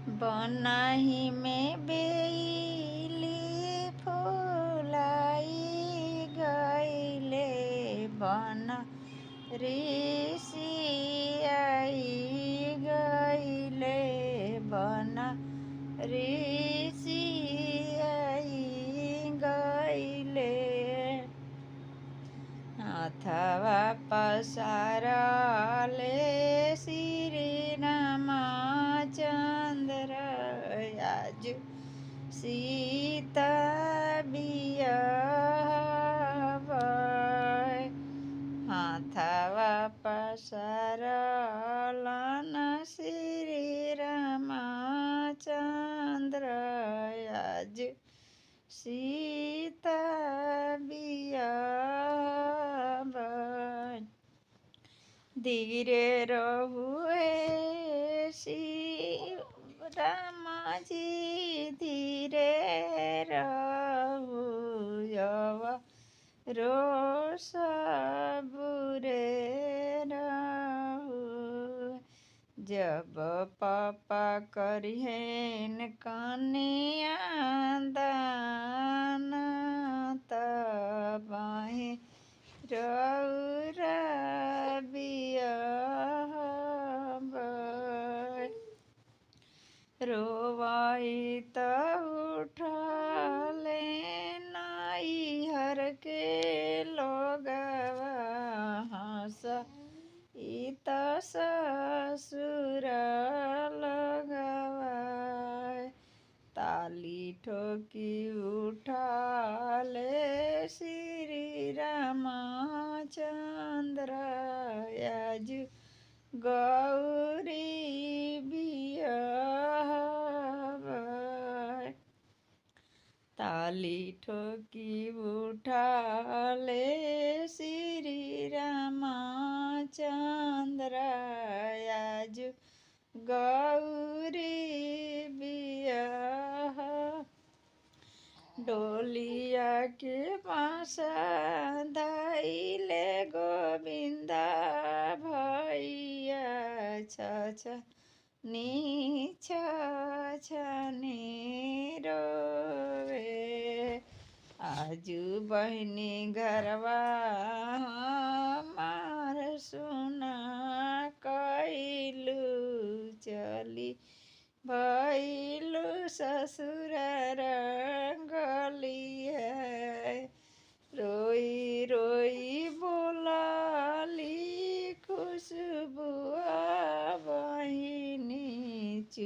बनाही में बेली फुलाई गईले बन ऋषि आई गईले बन ऋषि आई गईले अथवा पसारले श्री रामचंद्र आज सीता बियाहबै हाथवा पसारलन श्री रामचंद्र आज सीता बियाहबै धीरे रहुए राम जी धीरे रहु रोष बुरे रहु जब पापा करिहेन कन्या दान तबाहे रौरा बियाहबै रोवाई त उठले नैहर के लोगवा हंस इत ससुर लगवा ताली ठोकी उठाले श्री रामचंद्र आज गौरी बियाहबै ताली ठोकी उठाले श्री रामचंद्र आज गौरी बियाह डोलिया के पासा धैले गोविंदा भैया छछनी रोवे आजू बहनी घरवा हमार सुना कैलू चली भैलू ससुर रंगलिए रोई रोई बोलाली खुशबू